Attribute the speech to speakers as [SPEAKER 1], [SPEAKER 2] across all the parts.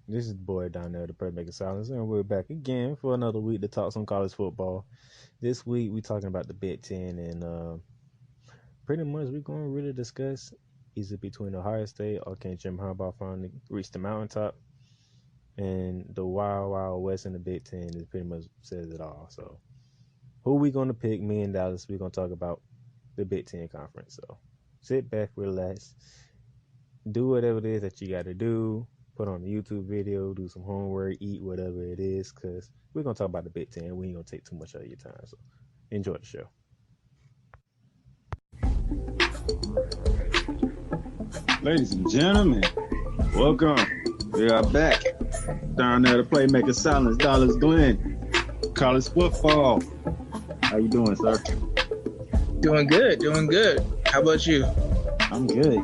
[SPEAKER 1] This is the boy down there, the Playmaker Silence, and we're back again for another week to talk some college football. This week we're talking about the Big Ten, and pretty much we're going to really discuss is it between Ohio State or can Jim Harbaugh finally reach the mountaintop? And the Wild Wild West in the Big Ten is pretty much says it all. So who we going to pick? Me and Dallas. We're going to talk about the Big Ten conference. So sit back, relax, do whatever it is that you got to do. Put on a YouTube video, do some homework, eat whatever it is, because we're going to talk about the Big Ten. We ain't going to take too much of your time. So enjoy the show.
[SPEAKER 2] Ladies and gentlemen, welcome. We are back down there to Playmaker Silence, Dallas Glenn, college football. How you doing, sir?
[SPEAKER 3] Doing good. How about you?
[SPEAKER 2] I'm good.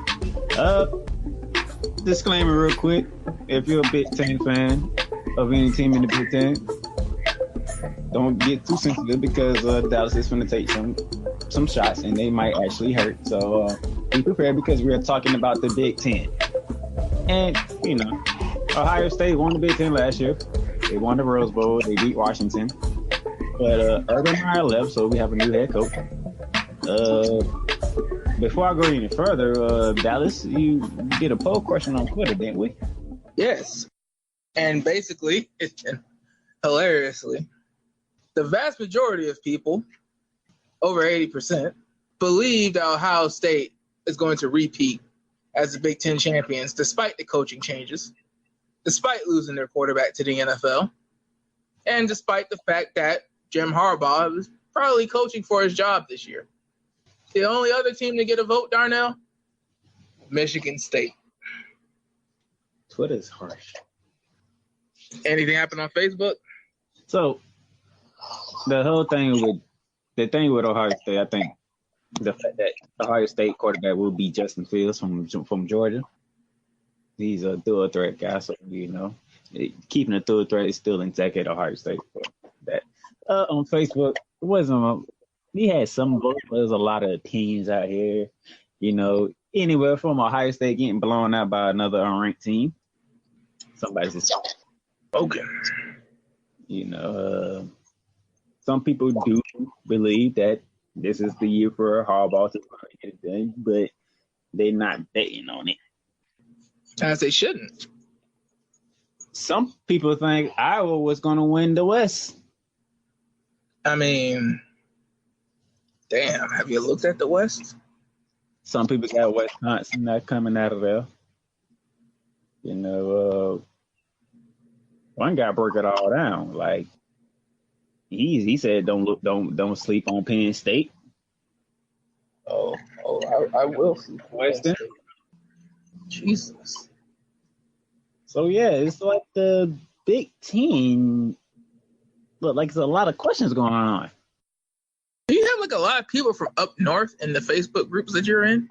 [SPEAKER 2] Disclaimer real quick. If you're a Big Ten fan of any team in the Big Ten, don't get too sensitive because Dallas is going to take some shots and they might actually hurt. So be prepared because we are talking about the Big Ten. And, you know, Ohio State won the Big Ten last year. They won the Rose Bowl. They beat Washington. But Urban Meyer left, so we have a new head coach. Before I go any further, Dallas, you did a poll question on Twitter, didn't we?
[SPEAKER 3] Yes. And basically, hilariously, the vast majority of people, over 80%, believe that Ohio State is going to repeat as the Big Ten champions despite the coaching changes, despite losing their quarterback to the NFL, and despite the fact that Jim Harbaugh is probably coaching for his job this year. The only other team to get a vote, Darnell? Michigan State.
[SPEAKER 2] Twitter's harsh.
[SPEAKER 3] Anything happen on Facebook?
[SPEAKER 2] So the whole thing with Ohio State, I think the fact that Ohio State quarterback will be Justin Fields from Georgia. He's a dual threat guy, so you know keeping a dual threat is still intact at Ohio State. So that on Facebook it wasn't. He had some votes, but there's a lot of opinions out here. You know, anywhere from Ohio State getting blown out by another unranked team. Somebody's just
[SPEAKER 3] okay.
[SPEAKER 2] You know, some people do believe that this is the year for Harbaugh to get it done, but they're not betting on it.
[SPEAKER 3] As they shouldn't.
[SPEAKER 2] Some people think Iowa was going to win the West.
[SPEAKER 3] I mean, damn, have you looked at the West?
[SPEAKER 2] Some people got Wisconsin not coming out of there. You know, one guy broke it all down. Like he said, don't sleep on Penn State.
[SPEAKER 3] I will sleep on
[SPEAKER 2] Western.
[SPEAKER 3] Jesus.
[SPEAKER 2] So yeah, it's like the Big Ten. Look, like there's a lot of questions going on.
[SPEAKER 3] Do you have like a lot of people from up north in the Facebook groups that you're in?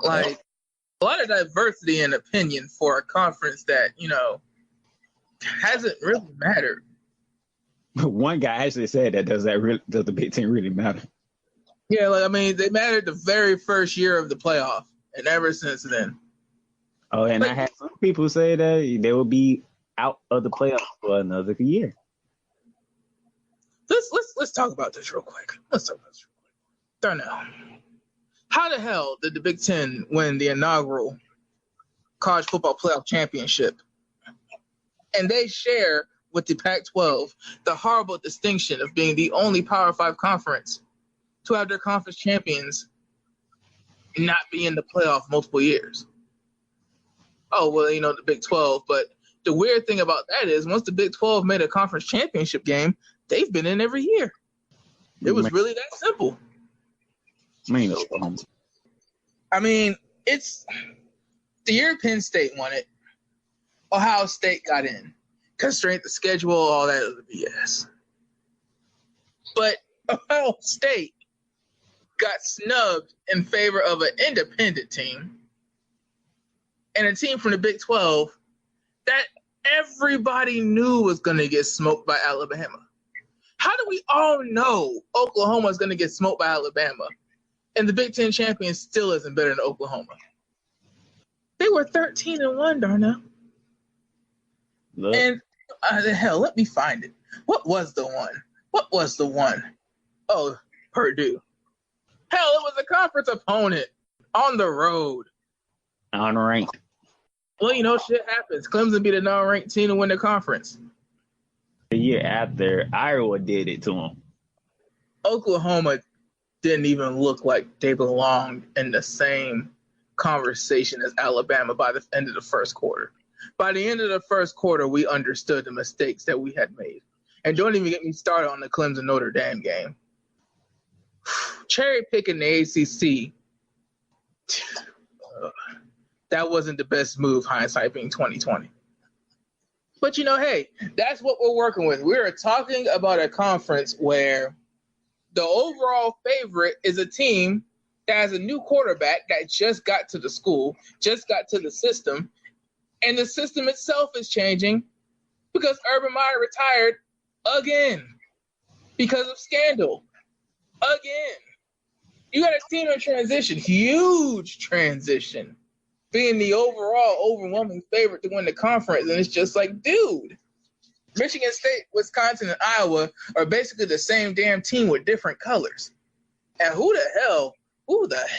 [SPEAKER 3] Like a lot of diversity in opinion for a conference that, you know, hasn't really mattered.
[SPEAKER 2] One guy actually said that does the Big Ten really matter?
[SPEAKER 3] Yeah, like I mean, they mattered the very first year of the playoff, and ever since then.
[SPEAKER 2] Oh, and I had some people say that they will be out of the playoffs for another year.
[SPEAKER 3] Let's talk about this real quick. Darnell, how the hell did the Big Ten win the inaugural college football playoff championship? And they share with the Pac-12 the horrible distinction of being the only Power 5 conference to have their conference champions not be in the playoff multiple years. Oh, well, you know, the Big 12. But the weird thing about that is once the Big 12 made a conference championship game, they've been in every year. It was really that simple. I mean, it's the year Penn State won it. Ohio State got in. Constraint the schedule, all that other BS. But Ohio State got snubbed in favor of an independent team and a team from the Big 12 that everybody knew was going to get smoked by Alabama. How do we all know Oklahoma is going to get smoked by Alabama and the Big Ten champion still isn't better than Oklahoma? They were 13-1, Darnell.
[SPEAKER 2] Look,
[SPEAKER 3] And the hell, let me find it. What was the one? Oh, Purdue. Hell, it was a conference opponent on the road.
[SPEAKER 2] unranked.
[SPEAKER 3] Well, shit happens. Clemson beat a non-ranked team to win the conference.
[SPEAKER 2] The year after, Iowa did it to them.
[SPEAKER 3] Oklahoma didn't even look like they belonged in the same conversation as Alabama by the end of the first quarter. By the end of the first quarter, we understood the mistakes that we had made. And don't even get me started on the Clemson Notre Dame game. Cherry picking the ACC, that wasn't the best move, hindsight being 2020. But, hey, that's what we're working with. We're talking about a conference where the overall favorite is a team that has a new quarterback that just got to the school, just got to the system, and the system itself is changing because Urban Meyer retired again because of scandal. Again. You got a team in transition, huge transition, being the overall overwhelming favorite to win the conference. And it's just like, dude, Michigan State, Wisconsin, and Iowa are basically the same damn team with different colors. And who the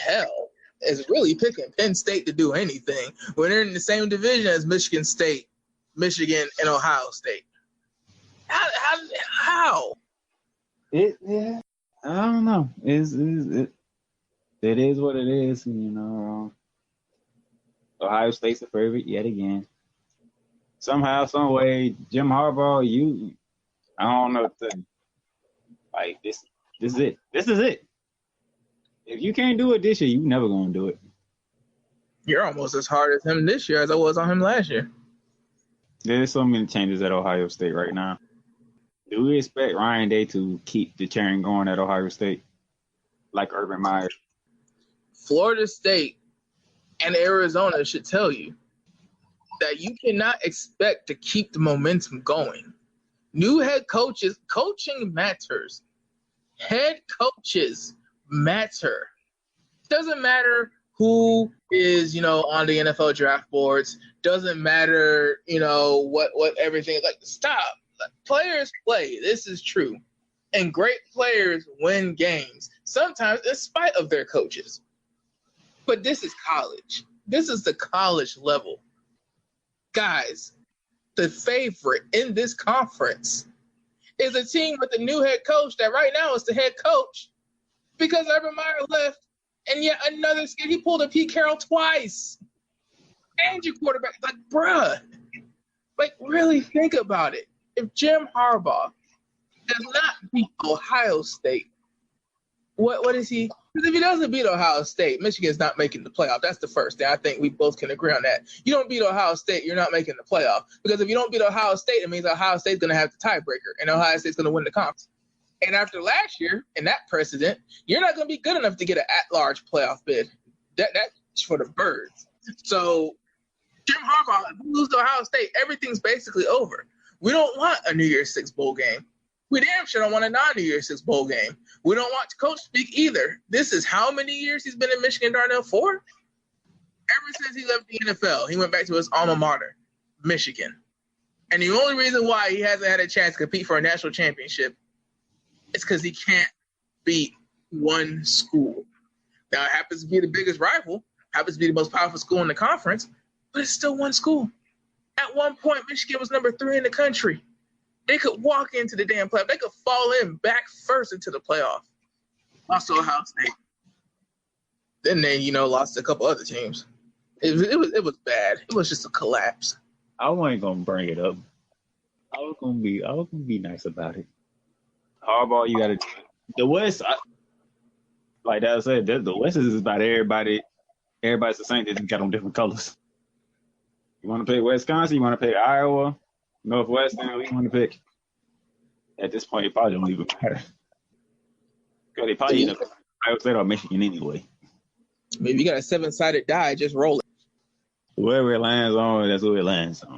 [SPEAKER 3] hell is really picking Penn State to do anything when they're in the same division as Michigan State, Michigan, and Ohio State? How?
[SPEAKER 2] I don't know. It is what it is. Ohio State's the favorite yet again. Somehow, some way, Jim Harbaugh, I don't know. Like this is it. This is it. If you can't do it this year, you're never gonna do it.
[SPEAKER 3] You're almost as hard as him this year as I was on him last year.
[SPEAKER 2] There's so many changes at Ohio State right now. Do we expect Ryan Day to keep the chain going at Ohio State like Urban Meyer?
[SPEAKER 3] Florida State and Arizona should tell you that you cannot expect to keep the momentum going. New head coaches, coaching matters. Head coaches matter. Doesn't matter who is, on the NFL draft boards. Doesn't matter, what everything is like. Stop. Players play. This is true. And great players win games, sometimes in spite of their coaches. But this is college. This is the college level. Guys, the favorite in this conference is a team with a new head coach that right now is the head coach because Urban Meyer left, and yet another skid. He pulled a Pete Carroll twice. And your quarterback, like, bruh, like, really think about it. If Jim Harbaugh does not beat Ohio State, what is he? Because if he doesn't beat Ohio State, Michigan's not making the playoff. That's the first thing. I think we both can agree on that. You don't beat Ohio State, you're not making the playoff. Because if you don't beat Ohio State, it means Ohio State's going to have the tiebreaker, and Ohio State's going to win the conference. And after last year, in that precedent, you're not going to be good enough to get an at-large playoff bid. That's for the birds. So Jim Harbaugh, if we lose to Ohio State, everything's basically over. We don't want a New Year's Six bowl game. We damn sure don't want a non-New Year's Six bowl game. We don't want coach speak either. This is how many years he's been in Michigan Darnell for? Ever since he left the NFL, he went back to his alma mater, Michigan. And the only reason why he hasn't had a chance to compete for a national championship is because he can't beat one school. Now, it happens to be the biggest rival, happens to be the most powerful school in the conference, but it's still one school. At one point, Michigan was number 3 in the country. They could walk into the damn playoff. They could fall in back first into the playoff. Lost to Ohio State. Then they, lost to a couple other teams. It was bad. It was just a collapse.
[SPEAKER 2] I wasn't gonna bring it up. I was gonna be nice about it. Harbaugh, you gotta the West. Like I said, the West is about everybody. Everybody's the same. They just got on different colors. You want to pick Wisconsin? You want to pick Iowa? Northwestern? Who you want to pick? At this point, it probably don't even matter. Because they probably either Iowa State or Michigan anyway.
[SPEAKER 3] I mean, if you got a 7-sided die, just roll it.
[SPEAKER 2] Whoever it lands on, that's who it lands on.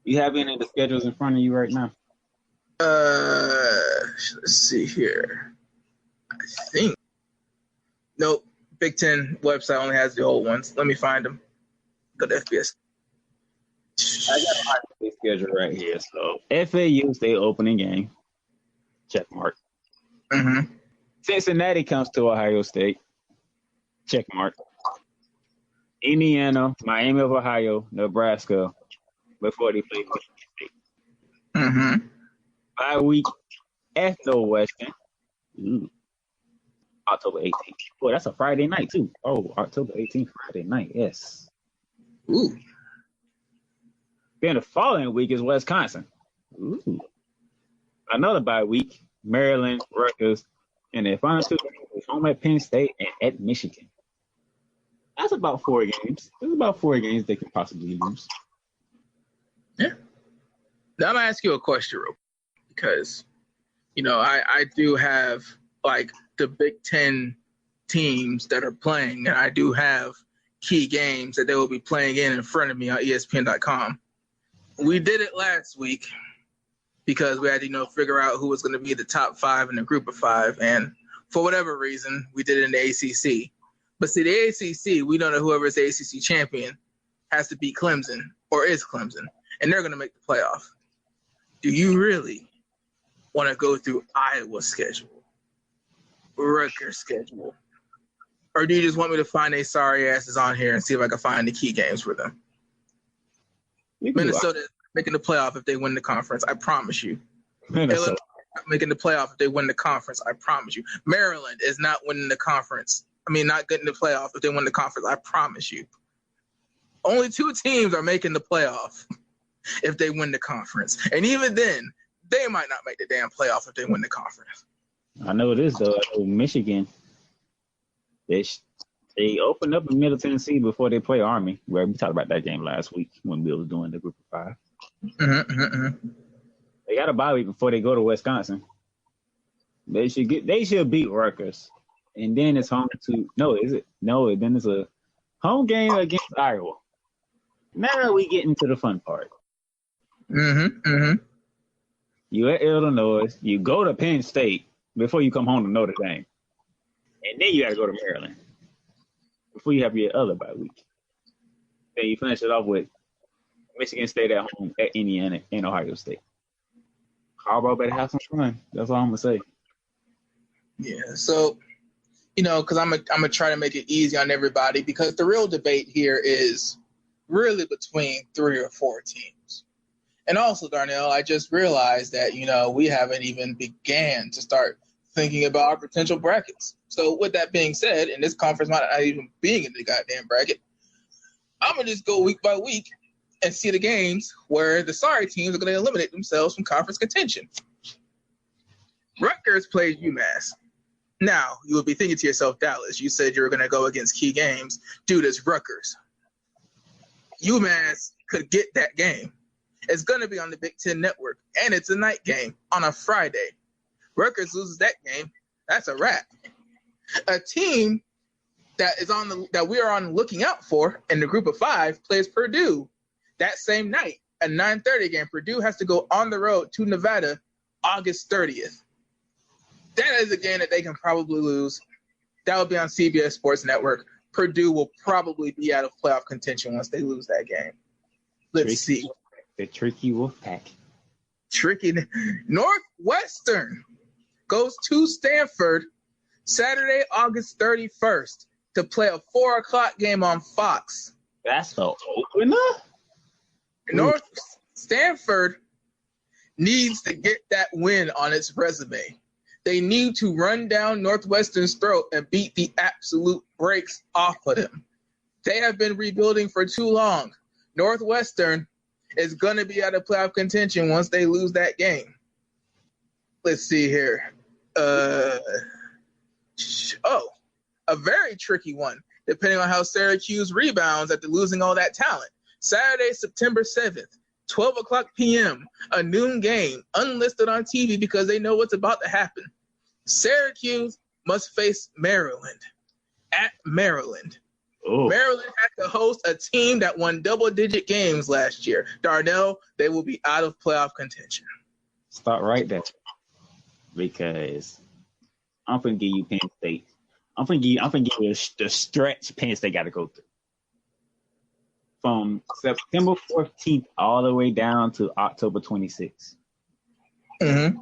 [SPEAKER 2] You have any of the schedules in front of you right now?
[SPEAKER 3] Let's see here. I think. Nope. Big Ten website only has the old ones. Let me find them. Go to FBS.
[SPEAKER 2] I got Ohio State schedule right here. So FAU State opening game. Check mark.
[SPEAKER 3] Mm-hmm.
[SPEAKER 2] Cincinnati comes to Ohio State. Check mark. Indiana, Miami of Ohio, Nebraska before they play Michigan State.
[SPEAKER 3] Mm-hmm.
[SPEAKER 2] Bye week at Northwestern. October 18th. Boy, that's a Friday night too. Oh, October 18th, Friday night. Yes.
[SPEAKER 3] Ooh.
[SPEAKER 2] Then the following week is Wisconsin. Ooh. Another bye week. Maryland, Rutgers, and their final two games home at Penn State and at Michigan. That's about 4 games. There's about 4 games they could possibly lose.
[SPEAKER 3] Yeah. Now I'm gonna ask you a question, real quick, because I do have like the Big Ten teams that are playing, and I do have key games that they will be playing in front of me on ESPN.com. We did it last week because we had to figure out who was going to be the top 5 in the group of 5, and for whatever reason, we did it in the ACC. But see, the ACC, we know that whoever is the ACC champion has to beat Clemson or is Clemson, and they're going to make the playoff. Do you really want to go through Iowa's schedule, Rutgers' schedule, or do you just want me to find their sorry asses on here and see if I can find the key games for them? Minnesota is making the playoff if they win the conference. I promise you. Illinois making the playoff if they win the conference. I promise you. Maryland is not winning the conference. Not getting the playoff if they win the conference. I promise you. Only 2 teams are making the playoff if they win the conference. And even then, they might not make the damn playoff if they win the conference.
[SPEAKER 2] I know this, though. I know Michigan, they opened up in Middle Tennessee before they play Army. Where we talked about that game last week when we was doing the group of 5.
[SPEAKER 3] Mm-hmm.
[SPEAKER 2] They got a bye week before they go to Wisconsin. They should beat Rutgers. And then it's home to then it's a home game against Iowa. Now we get into the fun part.
[SPEAKER 3] Mm-hmm.
[SPEAKER 2] You at Illinois, you go to Penn State before you come home to Notre Dame. And then you gotta go to Maryland before you have your other bye week. Then you finish it off with Michigan State at home, at Indiana, and Ohio State. Harbaugh better have some fun. That's all I'm gonna say.
[SPEAKER 3] Yeah, so because I'm gonna try to make it easy on everybody, because the real debate here is really between 3 or 4 teams. And also, Darnell, I just realized that we haven't even began to start thinking about our potential brackets. So with that being said, and this conference might not even being in the goddamn bracket, I'm gonna just go week by week and see the games where the sorry teams are gonna eliminate themselves from conference contention. Rutgers plays UMass. Now, you will be thinking to yourself, Dallas, you said you were going to go against key games. Dude, it's Rutgers. UMass could get that game. It's going to be on the Big Ten Network, and it's a night game on a Friday. Rutgers loses that game, that's a wrap. A team that we are on looking out for in the group of 5 plays Purdue that same night, a 9:30 game. Purdue has to go on the road to Nevada August 30th. That is a game that they can probably lose. That will be on CBS Sports Network. Purdue will probably be out of playoff contention once they lose that game. Let's see.
[SPEAKER 2] The tricky Wolfpack.
[SPEAKER 3] Tricky. Northwestern goes to Stanford Saturday, August 31st to play a 4:00 game on Fox.
[SPEAKER 2] That's the opener?
[SPEAKER 3] Stanford needs to get that win on its resume. They need to run down Northwestern's throat and beat the absolute brakes off of them. They have been rebuilding for too long. Northwestern is going to be out of playoff contention once they lose that game. Let's see here. A very tricky one, depending on how Syracuse rebounds after losing all that talent. Saturday, September 7th. 12:00 p.m., a noon game, unlisted on TV because they know what's about to happen. Syracuse must face Maryland at Maryland.
[SPEAKER 2] Ooh.
[SPEAKER 3] Maryland had to host a team that won double-digit games last year. Darnell, they will be out of playoff contention.
[SPEAKER 2] Start right there, because I'm gonna give you Penn State. I'm gonna give you the stretch Penn State got to go through. from September 14th all the way down to October 26th.
[SPEAKER 3] Mm-hmm.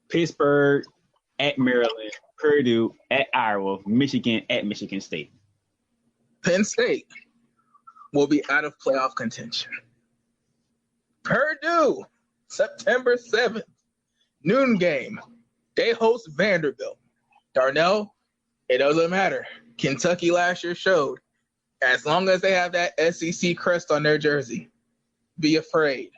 [SPEAKER 2] Pittsburgh at Maryland, Purdue at Iowa, Michigan at Michigan State.
[SPEAKER 3] Penn State will be out of playoff contention. Purdue, September 7th, noon game. They host Vanderbilt. Darnell, it doesn't matter. Kentucky last year showed, as long as they have that SEC crest on their jersey, be afraid.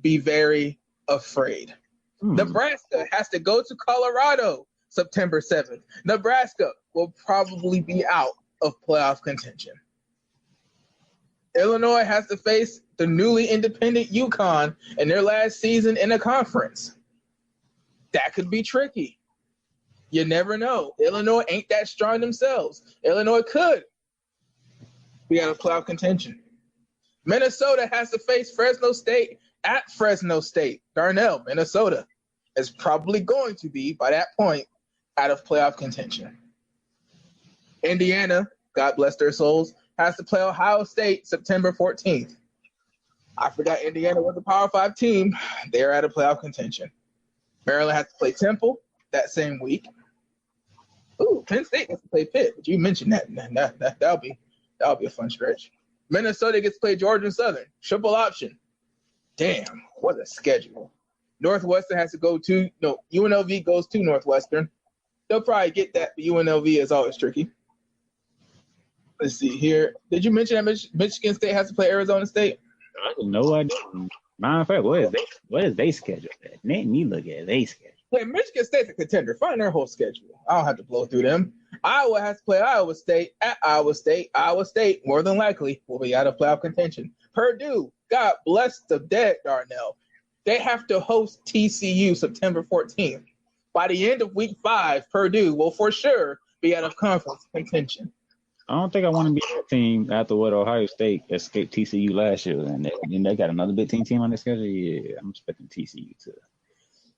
[SPEAKER 3] Be very afraid. Nebraska has to go to Colorado September 7th. Nebraska will probably be out of playoff contention. Illinois has to face the newly independent UConn in their last season in a conference. That could be tricky. You never know. Illinois ain't that strong themselves. Illinois could be out of playoff contention. Minnesota has to face Fresno State at Fresno State. Darnell, Minnesota is probably going to be, by that point, out of playoff contention. Indiana, God bless their souls, has to play Ohio State September 14th. I forgot Indiana was a Power 5 team. They're out of playoff contention. Maryland has to play Temple that same week. Ooh, Penn State has to play Pitt, but you mentioned that. That'll be a fun stretch. Minnesota gets to play Georgia and Southern. Triple option. Damn, what a schedule. Northwestern has to go to UNLV goes to Northwestern. They'll probably get that, but UNLV is always tricky. Let's see here. Did you mention that Michigan State has to play Arizona State?
[SPEAKER 2] I have no idea. Matter of fact, what is they schedule? Let me look at their schedule.
[SPEAKER 3] Yeah, Michigan State's a contender. Find their whole schedule. I don't have to blow through them. Iowa has to play Iowa State at Iowa State. Iowa State, more than likely, will be out of playoff contention. Purdue, God bless the dead, Darnell. They have to host TCU September 14th. By the end of week 5, Purdue will for sure be out of conference contention.
[SPEAKER 2] I don't think I want to be that team after what Ohio State escaped TCU last year, and they got another Big Ten team on their schedule. Yeah, I'm expecting TCU to.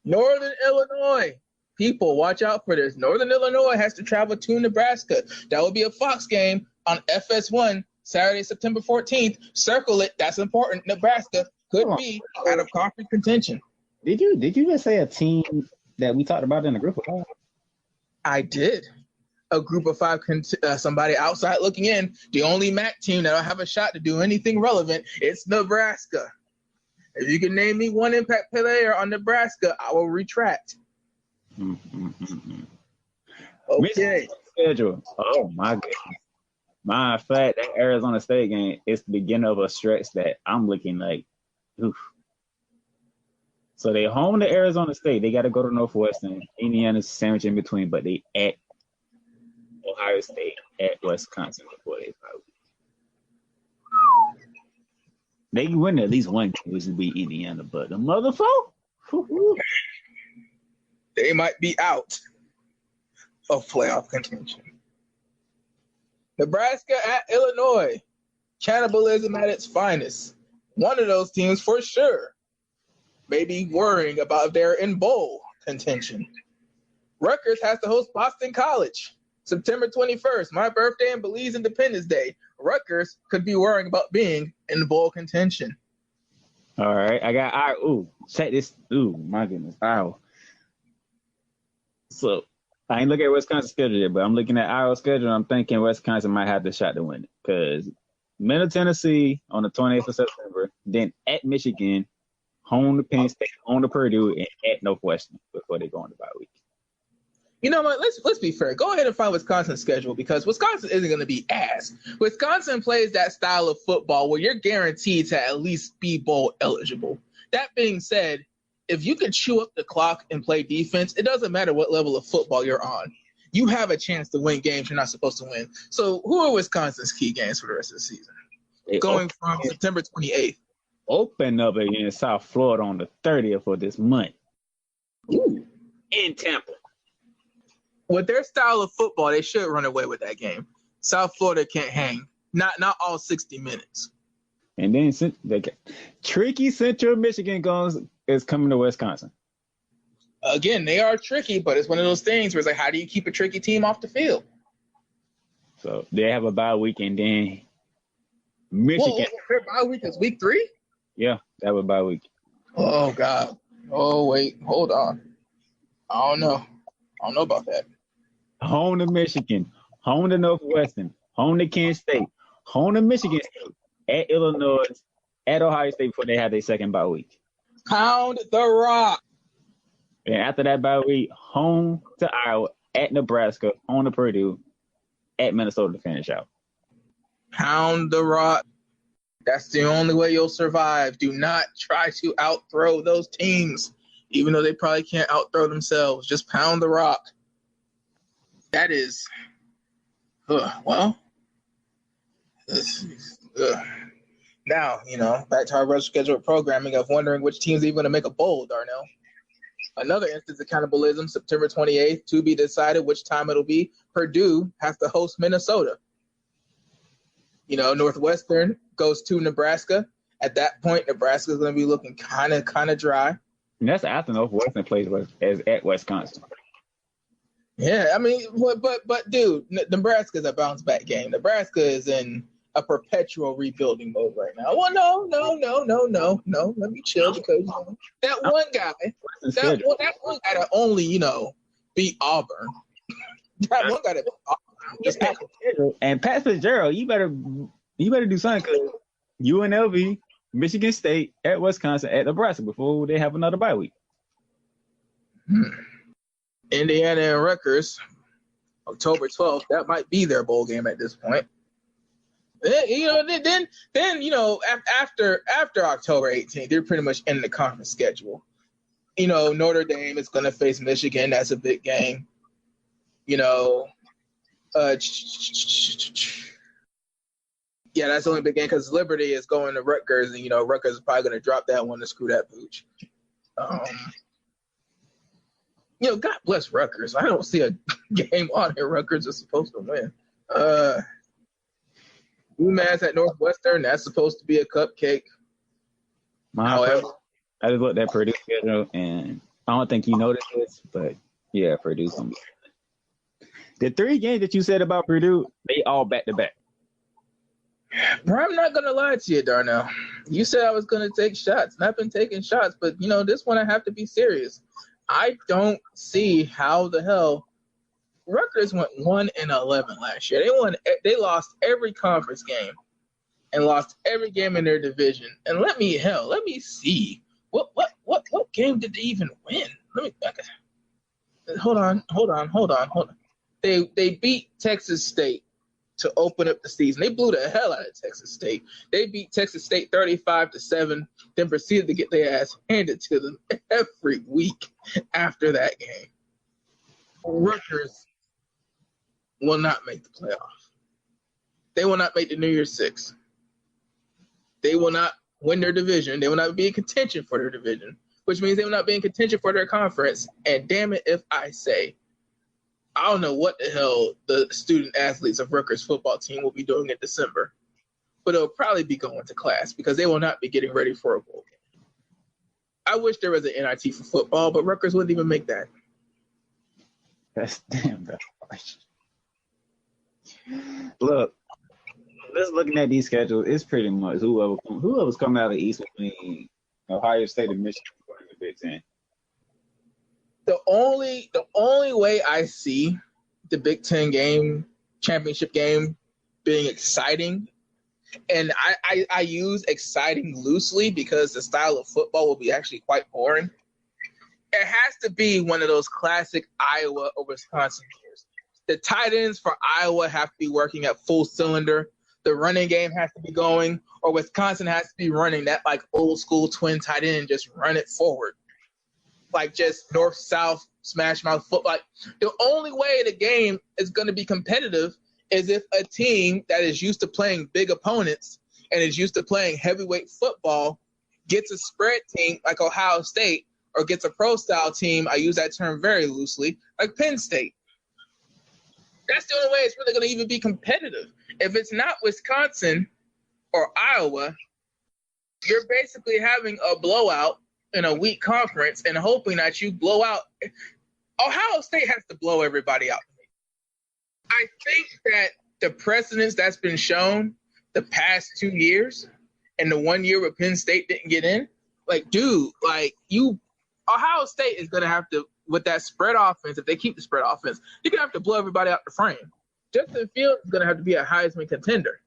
[SPEAKER 3] Northern Illinois. People, watch out for this. Northern Illinois has to travel to Nebraska. That will be a Fox game on FS1 Saturday, September 14th. Circle it. That's important. Nebraska could be out of conference contention.
[SPEAKER 2] Did you just say a team that we talked about in the group of 5?
[SPEAKER 3] I did. A group of 5, somebody outside looking in. The only MAC team that will have a shot to do anything relevant, it's Nebraska. If you can name me one impact player on Nebraska, I will retract. Okay.
[SPEAKER 2] Schedule. Oh, my goodness. Matter of fact, that Arizona State game is the beginning of a stretch that I'm looking like, oof. So they home to Arizona State. They got to go to Northwestern. Indiana's sandwich in between, but they at Ohio State, at Wisconsin before they fight. They can win at least one game, which would be Indiana, but the motherfucker,
[SPEAKER 3] they might be out of playoff contention. Nebraska at Illinois. Cannibalism at its finest. One of those teams for sure may be worrying about if they're in bowl contention. Rutgers has to host Boston College September 21st, my birthday and Belize Independence Day. Rutgers could be worrying about being in bowl contention.
[SPEAKER 2] All right, I got check this. Ooh, my goodness, Iowa. So I ain't looking at Wisconsin's schedule yet, but I'm looking at Iowa's schedule. And I'm thinking Wisconsin might have the shot to win it because Middle Tennessee on the 28th of September, then at Michigan, home to Penn State, home to Purdue, and at Northwestern before they go on the bye week.
[SPEAKER 3] You know what? Let's be fair. Go ahead and find Wisconsin's schedule because Wisconsin isn't going to be ass. Wisconsin plays that style of football where you're guaranteed to at least be bowl eligible. That being said, if you can chew up the clock and play defense, it doesn't matter what level of football you're on. You have a chance to win games you're not supposed to win. So who are Wisconsin's key games for the rest of the season? Going from September 28th.
[SPEAKER 2] Open up against South Florida on the 30th of this month.
[SPEAKER 3] Ooh.
[SPEAKER 2] In Tampa.
[SPEAKER 3] With their style of football, they should run away with that game. South Florida can't hang. Not all 60 minutes.
[SPEAKER 2] And then tricky Central Michigan is coming to Wisconsin.
[SPEAKER 3] Again, they are tricky, but it's one of those things where it's like, how do you keep a tricky team off the field?
[SPEAKER 2] So they have a bye week, and then Michigan.
[SPEAKER 3] Their bye week is week 3?
[SPEAKER 2] Yeah, that was bye week.
[SPEAKER 3] Oh, God. Oh, wait. Hold on. I don't know about that.
[SPEAKER 2] Home to Michigan, home to Northwestern, home to Kansas State, home to Michigan State, at Illinois, at Ohio State before they had their second bye week.
[SPEAKER 3] Pound the rock.
[SPEAKER 2] And after that bye week, home to Iowa, at Nebraska, home to Purdue, at Minnesota to finish out.
[SPEAKER 3] Pound the rock. That's the only way you'll survive. Do not try to outthrow those teams, even though they probably can't outthrow themselves. Just pound the rock. That is, well, now, back to our rush schedule programming of wondering which teams are even going to make a bowl, Darnell. Another instance of cannibalism, September 28th, to be decided which time it'll be. Purdue has to host Minnesota. Northwestern goes to Nebraska. At that point, Nebraska is going to be looking kind of dry.
[SPEAKER 2] And that's after Northwestern plays at Wisconsin.
[SPEAKER 3] Yeah, I mean, but dude, Nebraska is a bounce back game. Nebraska is in a perpetual rebuilding mode right now. Well, no. Let me chill because that one guy that only beat Auburn. That one guy that beat Auburn.
[SPEAKER 2] And Pat Fitzgerald, you better do something because UNLV, Michigan State, at Wisconsin, at Nebraska before they have another bye week.
[SPEAKER 3] Indiana and Rutgers, October 12th. That might be their bowl game at this point. Then after October 18th, they're pretty much in the conference schedule. Notre Dame is going to face Michigan. That's a big game. Yeah, that's the only big game because Liberty is going to Rutgers, and Rutgers is probably going to drop that one to screw that pooch. God bless Rutgers. I don't see a game on here Rutgers is supposed to win. UMass at Northwestern, that's supposed to be a cupcake.
[SPEAKER 2] However, I just looked at Purdue's schedule, and I don't think you noticed this, but yeah, Purdue's going to be. The 3 games that you said about Purdue, they all back-to-back.
[SPEAKER 3] Bro, I'm not going to lie to you, Darnell. You said I was going to take shots, and I've been taking shots, but, this one I have to be serious. I don't see how the hell Rutgers went 1-11 last year. They lost every conference game and lost every game in their division. And let me see. What game did they even win? Hold on. They beat Texas State to open up the season. They blew the hell out of Texas State. They beat Texas State 35-7, then proceeded to get their ass handed to them every week after that game. Rutgers will not make the playoff. They will not make the New Year's Six. They will not win their division. They will not be in contention for their division, which means they will not be in contention for their conference. And damn it if I say, I don't know what the hell the student athletes of Rutgers football team will be doing in December, but they'll probably be going to class because they will not be getting ready for a bowl game. I wish there was an NIT for football, but Rutgers wouldn't even make that.
[SPEAKER 2] That's damn bad. Look, just looking at these schedules, it's pretty much whoever's coming out of the East between Ohio State and Michigan in the Big Ten.
[SPEAKER 3] The only way I see the Big Ten championship game being exciting, and I use exciting loosely because the style of football will be actually quite boring. It has to be one of those classic Iowa or Wisconsin years. The tight ends for Iowa have to be working at full cylinder. The running game has to be going, or Wisconsin has to be running that like old school twin tight end and just run it forward. Like just north-south smash mouth football. Like the only way the game is going to be competitive is if a team that is used to playing big opponents and is used to playing heavyweight football gets a spread team like Ohio State or gets a pro-style team, I use that term very loosely, like Penn State. That's the only way it's really going to even be competitive. If it's not Wisconsin or Iowa, you're basically having a blowout in a weak conference and hoping that you blow out. Ohio State has to blow everybody out. I think that the precedence that's been shown the past 2 years and the 1 year where Penn State didn't get in, like, dude, like, Ohio State is going to have to, with that spread offense, if they keep the spread offense, you're going to have to blow everybody out the frame. Justin Fields is going to have to be a Heisman contender.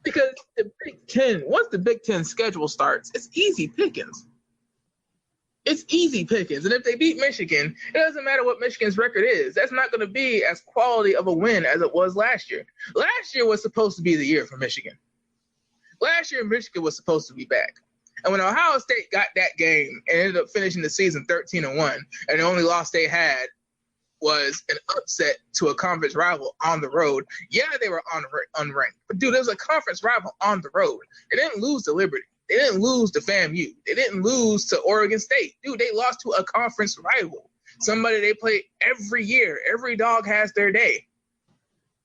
[SPEAKER 3] Because the Big Ten, once the Big Ten schedule starts, it's easy pickings. It's easy pickings. And if they beat Michigan, it doesn't matter what Michigan's record is. That's not going to be as quality of a win as it was last year. Last year was supposed to be the year for Michigan. Last year, Michigan was supposed to be back. And when Ohio State got that game and ended up finishing the season 13-1, and the only loss they had was an upset to a conference rival on the road. Yeah, they were unranked. But, dude, it was a conference rival on the road. They didn't lose to Liberty. They didn't lose to FAMU. They didn't lose to Oregon State. Dude, they lost to a conference rival. Somebody they play every year. Every dog has their day.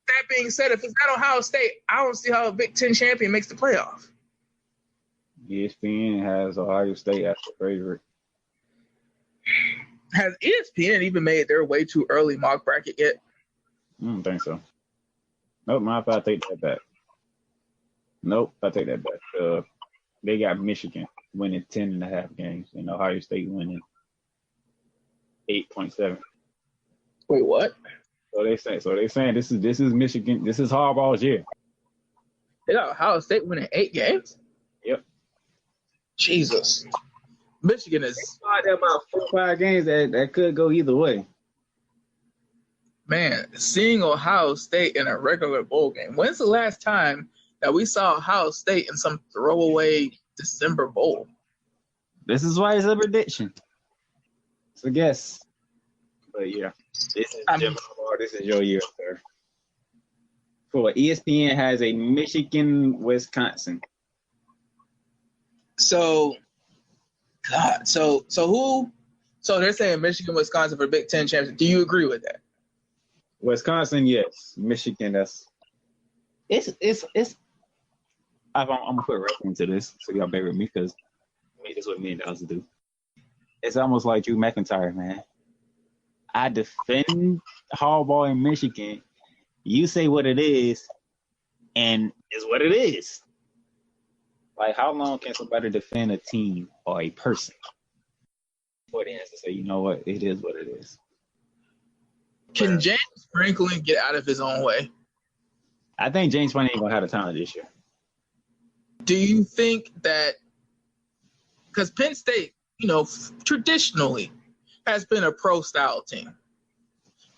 [SPEAKER 3] That being said, if it's not Ohio State, I don't see how a Big Ten champion makes the playoff.
[SPEAKER 2] ESPN has Ohio State as the favorite.
[SPEAKER 3] Has ESPN even made their way too early mock bracket yet?
[SPEAKER 2] I don't think so. Nope, I take that back. Nope, I take that back. They got Michigan winning 10.5 games and Ohio State winning 8.7.
[SPEAKER 3] Wait, what?
[SPEAKER 2] So they saying this is Michigan. This is Harbaugh's year.
[SPEAKER 3] They got Ohio State winning 8 games?
[SPEAKER 2] Yep.
[SPEAKER 3] Jesus. Michigan is
[SPEAKER 2] about 4 or 5 games that could go either way.
[SPEAKER 3] Man, seeing Ohio State in a regular bowl game. When's the last time that we saw Ohio State in some throwaway December bowl?
[SPEAKER 2] This is why it's a prediction. It's a guess. But yeah, this is Jim Harbaugh. This is your year, sir. For ESPN has a Michigan, Wisconsin.
[SPEAKER 3] So who? So they're saying Michigan, Wisconsin for Big Ten championship. Do you agree with that?
[SPEAKER 2] Wisconsin, yes. Michigan, that's it's. I'm gonna put reference to this, so y'all bear with me because this is what me and Dallas do. It's almost like Drew McIntyre, man. I defend Harbaugh in Michigan. You say what it is, and it's what it is. Like, how long can somebody defend a team or a person before they have to say, you know what, it is what it is?
[SPEAKER 3] Can James Franklin get out of his own way?
[SPEAKER 2] I think James Franklin ain't gonna have the talent this year.
[SPEAKER 3] Do you think that because Penn State, traditionally has been a pro-style team,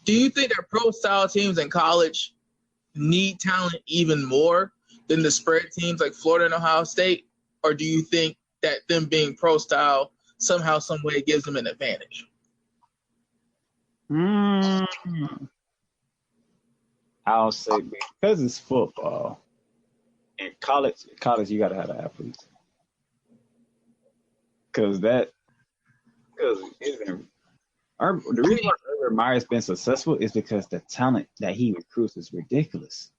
[SPEAKER 3] do you think that pro-style teams in college need talent even more than the spread teams like Florida and Ohio State? Or do you think that them being pro-style somehow, some way gives them an advantage?
[SPEAKER 2] I'll say because it's football. In college, you gotta have the athletes. The reason why Urban Meyer's been successful is because the talent that he recruits is ridiculous.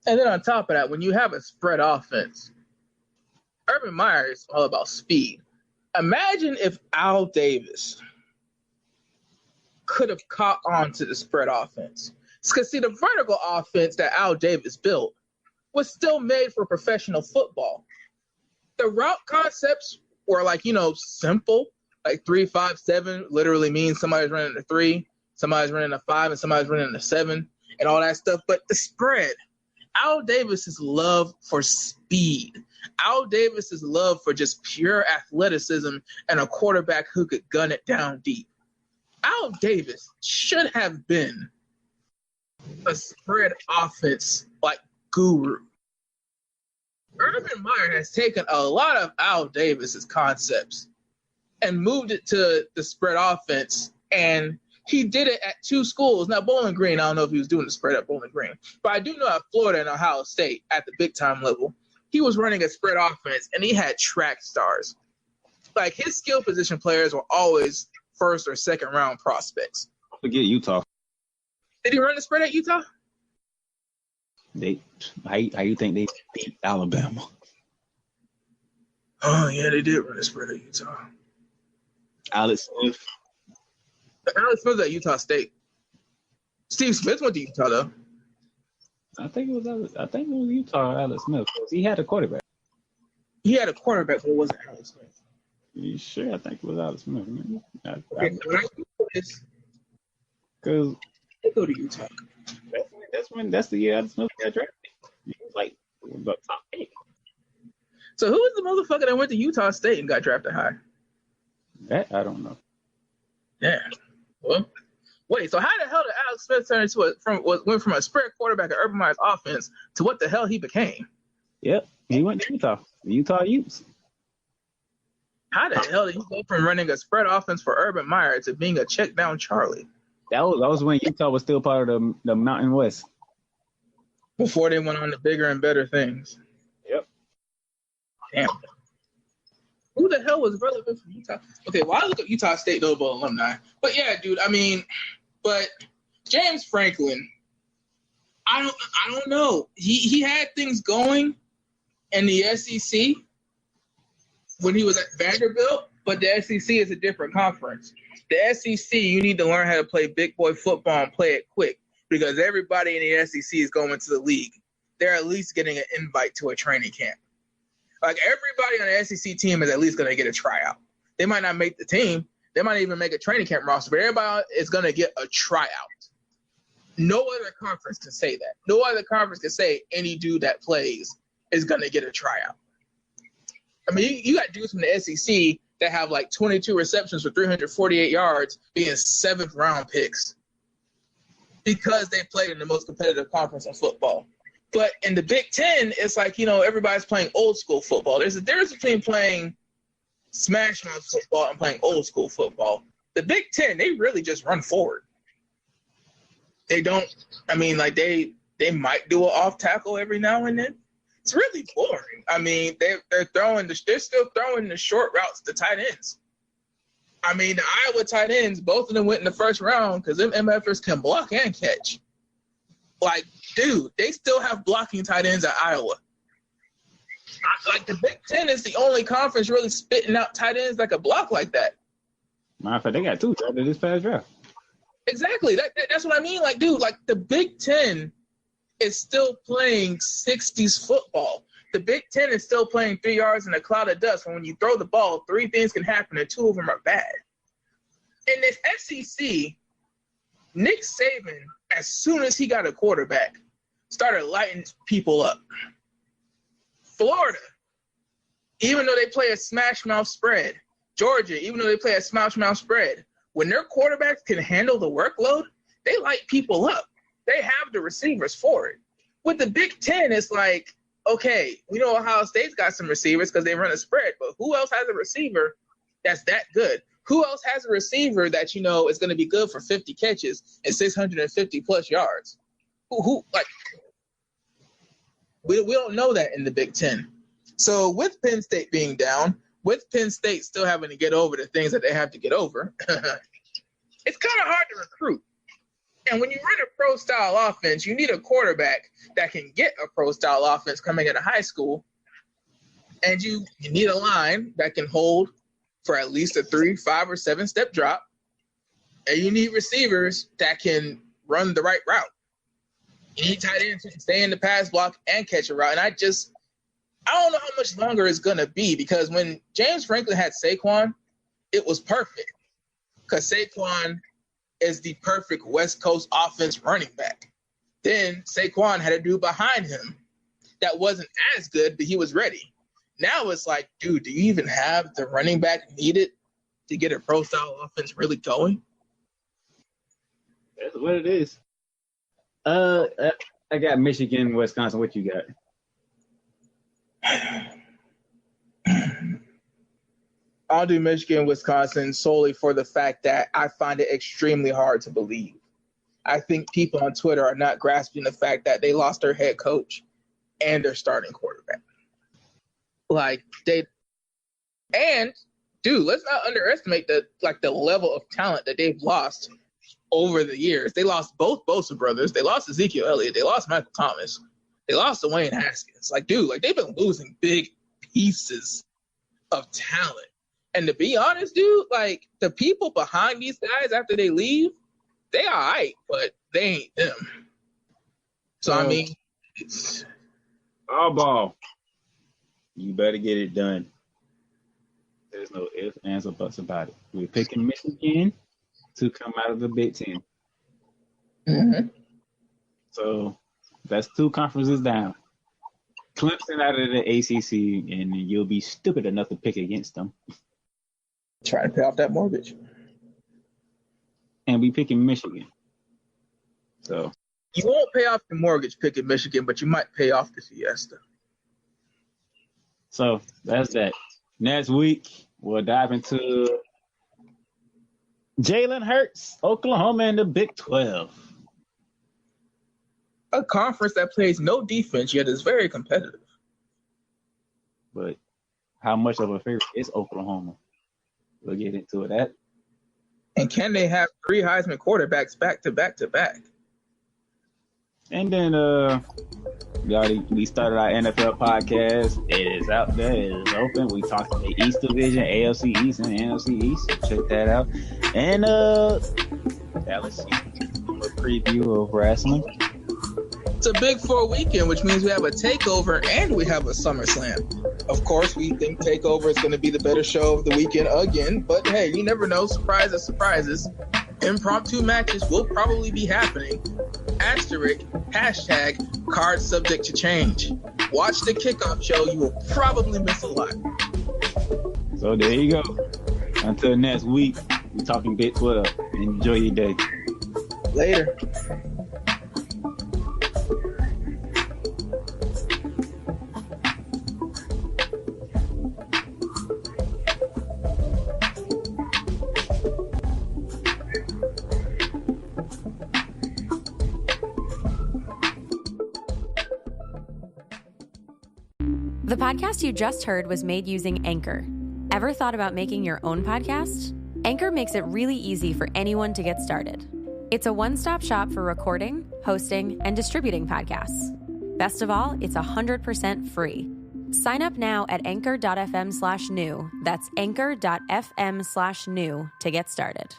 [SPEAKER 3] And then on top of that, when you have a spread offense, Urban Meyer is all about speed. Imagine if Al Davis could have caught on to the spread offense. Because, see, the vertical offense that Al Davis built was still made for professional football. The route concepts were simple, like 3-5-7 literally means somebody's running a 3, somebody's running a 5, and somebody's running a 7, and all that stuff. But the spread, Al Davis's love for speed, Al Davis's love for just pure athleticism and a quarterback who could gun it down deep. Al Davis should have been a spread offense like guru. Urban Meyer has taken a lot of Al Davis's concepts and moved it to the spread offense, and he did it at 2 schools. Now, Bowling Green, I don't know if he was doing the spread at Bowling Green, but I do know at Florida and Ohio State at the big-time level, he was running a spread offense, and he had track stars. Like, his skill position players were always first- or second-round prospects.
[SPEAKER 2] Forget Utah.
[SPEAKER 3] Did he run the spread at Utah?
[SPEAKER 2] How you think they beat Alabama?
[SPEAKER 3] Oh, yeah, they did run the spread at Utah.
[SPEAKER 2] Alex Smith.
[SPEAKER 3] Alex Smith at Utah State. Steve Smith went to Utah, though.
[SPEAKER 2] I think it was Utah, Alex Smith. 'Cause he had a quarterback.
[SPEAKER 3] He had a quarterback, but it wasn't Alex Smith.
[SPEAKER 2] You sure? I think it was Alex Smith. Man.
[SPEAKER 3] Okay, so when I do this,
[SPEAKER 2] Because
[SPEAKER 3] they go to Utah.
[SPEAKER 2] that's the year Alex Smith got drafted. He was like the top 8.
[SPEAKER 3] So who was the motherfucker that went to Utah State and got drafted high?
[SPEAKER 2] That I don't know.
[SPEAKER 3] Yeah. Well, wait. So how the hell did Alex Smith turn into went from a spread quarterback at Urban Meyer's offense to what the hell he became?
[SPEAKER 2] Yep, he went to Utah. The Utah Utes.
[SPEAKER 3] How the hell did he go from running a spread offense for Urban Meyer to being a check down Charlie?
[SPEAKER 2] That was when Utah was still part of the Mountain West.
[SPEAKER 3] Before they went on to bigger and better things.
[SPEAKER 2] Yep.
[SPEAKER 3] Damn. Who the hell was relevant from Utah? Okay, well, I look at Utah State notable alumni. But yeah, dude, I mean, but James Franklin, I don't know. He had things going in the SEC when he was at Vanderbilt, but the SEC is a different conference. The SEC, you need to learn how to play big boy football and play it quick because everybody in the SEC is going to the league. They're at least getting an invite to a training camp. Like everybody on the SEC team is at least going to get a tryout. They might not make the team. They might even make a training camp roster, but everybody is going to get a tryout. No other conference can say that. No other conference can say any dude that plays is going to get a tryout. I mean, you got dudes from the SEC that have like 22 receptions for 348 yards being 7th round picks because they played in the most competitive conference in football. But in the Big Ten, it's like, everybody's playing old school football. There's a difference between playing smash mouth football and playing old school football. The Big Ten, they really just run forward. They don't, they might do an off tackle every now and then. It's really boring. I mean, they're still throwing the short routes to tight ends. I mean, the Iowa tight ends, both of them went in the first round because them MFers can block and catch. Like, dude, they still have blocking tight ends at Iowa. Like, the Big Ten is the only conference really spitting out tight ends that could block like that.
[SPEAKER 2] Matter of fact, they got 2 drafted this past draft.
[SPEAKER 3] Exactly. That's what I mean. Like, dude, like the Big Ten is still playing 60s football. The Big Ten is still playing 3 yards in a cloud of dust. And when you throw the ball, 3 things can happen, and 2 of them are bad. In this SEC, Nick Saban, as soon as he got a quarterback, started lighting people up. Florida, even though they play a smash mouth spread. Georgia, even though they play a smash mouth spread. When their quarterbacks can handle the workload, they light people up. They have the receivers for it. With the Big Ten, it's like, okay, we know Ohio State's got some receivers because they run a spread, but who else has a receiver that's that good? Who else has a receiver that is going to be good for 50 catches and 650 plus yards? Who like? We don't know that in the Big Ten. So with Penn State being down, with Penn State still having to get over the things that they have to get over, it's kind of hard to recruit. And when you run a pro-style offense, you need a quarterback that can get a pro-style offense coming out of high school. And you need a line that can hold for at least a 3, 5, or 7-step drop. And you need receivers that can run the right route. You need tight ends who can stay in the pass block and catch a route. And I don't know how much longer it's going to be because when James Franklin had Saquon, it was perfect because Saquon is the perfect West Coast offense running back. Then Saquon had a dude behind him that wasn't as good, but he was ready. Now it's like, dude, do you even have the running back needed to get a pro-style offense really going?
[SPEAKER 2] That's what it is. I got Michigan, Wisconsin. What you got?
[SPEAKER 3] I'll do Michigan, Wisconsin solely for the fact that I find it extremely hard to believe. I think people on Twitter are not grasping the fact that they lost their head coach and their starting quarterback. Dude, let's not underestimate the level of talent that they've lost over the years. They lost both Bosa brothers. They lost Ezekiel Elliott. They lost Michael Thomas. They lost Dwayne Haskins. They've been losing big pieces of talent. And to be honest, dude, the people behind these guys after they leave, they all right, but they ain't them. So,
[SPEAKER 2] Harbaugh, you better get it done. There's no ifs, ands, or buts about it. We're picking Michigan to come out of the Big Ten.
[SPEAKER 3] Mm-hmm.
[SPEAKER 2] So that's 2 conferences down. Clemson out of the ACC, and you'll be stupid enough to pick against them.
[SPEAKER 3] Trying to pay off that mortgage.
[SPEAKER 2] And we picking Michigan. So
[SPEAKER 3] You won't pay off the mortgage picking Michigan, but you might pay off the Fiesta.
[SPEAKER 2] So that's that. Next week, we'll dive into Jalen Hurts, Oklahoma, and the Big 12.
[SPEAKER 3] A conference that plays no defense, yet is very competitive.
[SPEAKER 2] But how much of a favorite is Oklahoma? We'll get into that.
[SPEAKER 3] And can they have 3 Heisman quarterbacks back to back to back?
[SPEAKER 2] And then we started our NFL podcast. It is out there. It is open. We talked the East Division, AFC East and NFC East. So check that out. And LSU, a preview of wrestling.
[SPEAKER 3] It's a Big 4 weekend, which means we have a TakeOver and we have a SummerSlam. Of course, we think TakeOver is going to be the better show of the weekend again. But hey, you never know. Surprises, surprises. Impromptu matches will probably be happening. Asterisk, hashtag, card subject to change. Watch the kickoff show. You will probably miss a lot.
[SPEAKER 2] So there you go. Until next week, we're talking Big 12. Enjoy your day.
[SPEAKER 3] Later.
[SPEAKER 4] The podcast you just heard was made using Anchor. Ever thought about making your own podcast? Anchor makes it really easy for anyone to get started. It's a one-stop shop for recording, hosting, and distributing podcasts. Best of all, it's 100% free. Sign up now at anchor.fm/new. That's anchor.fm/new to get started.